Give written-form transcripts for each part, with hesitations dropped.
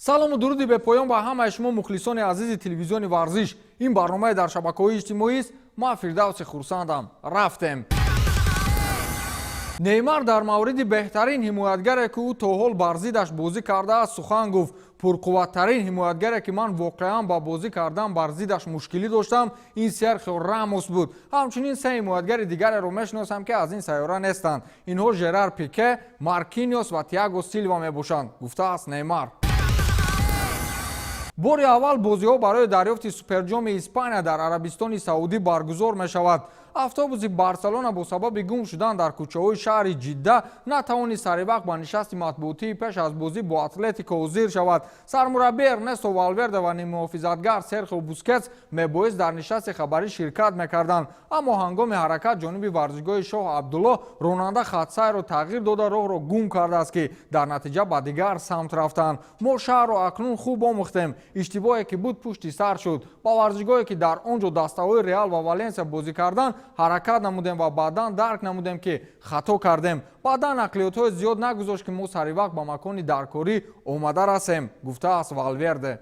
салому дуруди бепоён ба ҳамаи шумо мухлисони азизи телевизиони варзиш. Ин барномаи дар шабакаҳои иҷтимоист. Ман Фирдавси хурсандам. Рафтем. Неймар дар мавриди беҳтарин ҳимоятгаре ки ӯ то ҳол бар зиддаш бозӣ кардааст сухан гуфт. Пурқувваттарин ҳимоятгаре ки ман воқеан ба бозӣ кардан бар зиддаш мушкилӣ доштам, ин Серхио Рамос буд. Ҳамчунин се ҳимоятгари дигареро мешиносам ки аз ин сайёра нестанд. Инҳо Жерар Пике, Маркиньос ва Тиаго Силва мебошанд, гуфтааст Неймар. бори аввал бозиҳо барои дарёфти суперҷоми Испания дар Арабистони Саудӣ баргузор мешавад. Автобуси Барселона бо сабаби гум шудан дар кӯчаҳои шаҳри Ҷидда натавонист саривақт ба нишасти матбуотии пеш аз бозӣ бо Атлетико ҳозир шавад. Сармураббии Эрнесто Валверде ва ниммуҳофизатгар Серхио Бускетс мебоист дар нишасти хабарӣ ширкат мекарданд, аммо ҳангоми ҳаракат ҷониби варзишгоҳи Шоҳ Абдулло ронанда хатсайрро тағйир дода роҳро гум кардааст ки дар натиҷа ба дигар самт рафтанд. мо шаҳрро акнун хуб омӯхтем. Иштибоҳе ки буд пушти сар шуд. Ба варзишгоҳе ки дар он ҷо дастаҳои Реал ва Валенсия бозӣ карданд ҳаракат намудем ва баъдан дарк намудем ки хато кардем. Баъдан нақлиётҳои зиёд нагузошт ки мо саривақт ба макони даркорӣ омада расем, гуфтааст Валверде.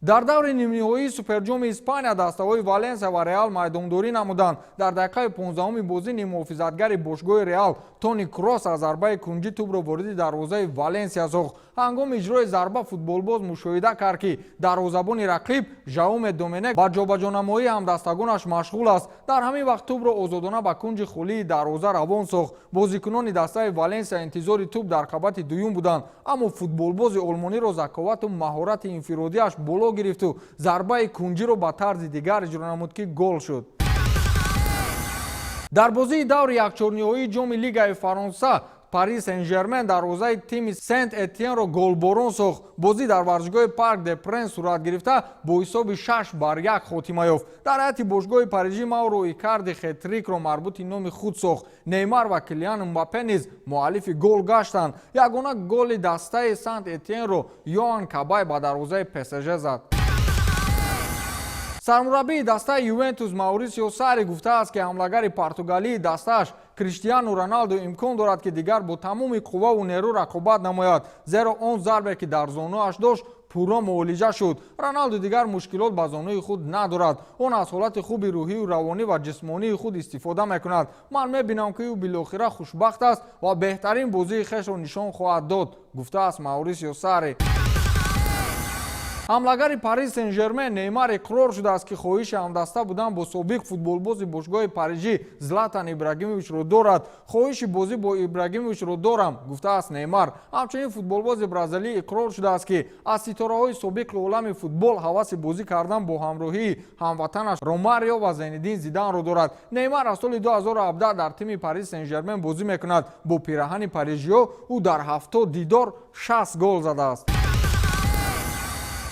дар даври нимниҳоии суперҷоми Испания дастаҳои Валенсия ва Реал майдондорӣ намуданд. дар дақиқаи 15-уми бозӣ ниммуҳофизатгари бошгоҳи Реал Тони Крос аз зарбаи кунҷи тӯбро вориди дарвозаи Валенсия сохт. ҳангоми иҷрои зарба футболбоз мушоҳида кард ки дарвозабони рақиб Жауме Доменек ба ҷобаҷонамоии ҳамдастагонаш машғул аст. дар ҳамин вақт тӯбро озодона ба кунҷи хулии дарвоза равон сохт. бозикунони дастаи Валенсия интизори тӯб дар қабати дуюм буданд, аммо футболбози олмониро заковату маҳорати инфиродиаш боло гирифту зарбаи кунҷиро ба тарзи дигар иҷро намуд ки гол шуд. дар бозии даври якчорниҳоии ҷоми Лигаи Фаронса Пари Сен-Жермен дарвозаи тими Сент Этьенро голборон сохт. бозӣ дар варзишгоҳи Парк де Пренс сурат гирифта бо ҳисоби 6-1 хотима ёфт. дар ҳайати бошгоҳи парижӣ Мауро Икарди хет-трикро марбути номи худ сохт. Неймар ва Килиан Мбаппе низ муаллифи гол гаштанд. ягона голи дастаи Сант Этьенро Йоан Кабай ба дарвозаи ПСЖ зад. сармураббии дастаи Ювентус Маурисио Сари гуфтааст ки ҳамлагари португалии дастааш Криштиану Роналду имкон дорад ки дигар бо тамоми қувваву нерӯ рақобат намояд, зеро он зарбе ки дар зонуаш дошт пурра муолиҷа шуд. Роналду дигар мушкилот ба зонуи худ надорад. он аз ҳолати хуби рӯҳию равонӣ ва ҷисмонии худ истифода мекунад. ман мебинам ки ӯ билохира хушбахт аст ва беҳтарин бозии хешро нишон хоҳад дод, гуфтааст Маурисио Сари. ҳамлагари Пари Сен-Жермен Неймар иқрор шудааст ки хоҳиши ҳамдаста будан бо собиқ футболбози бошгоҳи парижӣ Златан Ибрагимовичро дорад. хоҳиши бозӣ бо Ибрагимовичро дорам, гуфтааст Неймар. ҳамчунин футболбози бразилӣ иқрор шудааст ки аз ситораҳои собиқи олами футбол ҳаваси бозӣ кардан бо ҳамроҳии ҳамватанаш Ромарио ва Зейнидин Зиданро дорад. Неймар аз соли 2017 дар тими Пари Сен-Жермен бозӣ мекунад. бо пираҳани парижиҳо ӯ дар 70 дидор 60 гол задааст.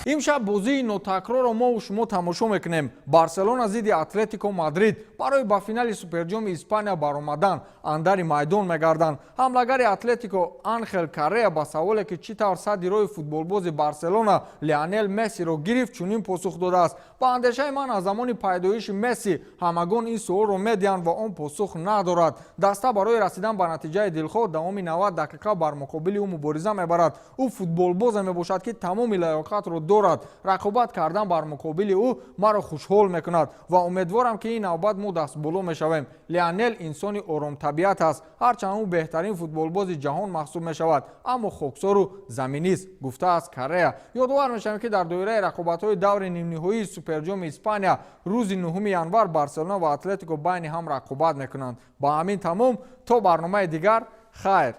имшаб бозии нотакрорро мо шумо тамошо мекунем. Барселона зидди Атлетико Мадрид барои ба финали суперҷоми Испания баромадан андари майдон мегарданд. ҳамлагари Атлетико Анхел Каррея ба саволе ки чӣ тавр садди роҳи футболбози Барселона Лионел Мессиро гирифт чунин посух додааст: ба андешаи ман аз замони пайдоиши Месси ҳамагон ин суолро медиҳанд ва он посух надорад. даста барои расидан ба натиҷаи дилхоҳ давоми 90 дақиқа бар муқобили ӯ мубориза мебарад. ӯ футболбозе мебошад ки тамоми лаёқатро дорад. рақобат кардан бар муқобили ӯ маро хушҳол мекунад ва умедворам ки ин навбат мо дастболо мешавем. Лионел инсони оромтабиат аст. ҳарчанд ӯ беҳтарин футболбози ҷаҳон маҳсуб мешавад, аммо хоксору заминист, гуфтааст Каррея. ёдовар мешавем ки дар доираи рақобатҳои даври нимниҳоии суперҷоми Испания рӯзи 9 январ Барселона ва Атлетико байни ҳам рақобат мекунанд. ба ҳамин тамом то барномаи дигар, хайр.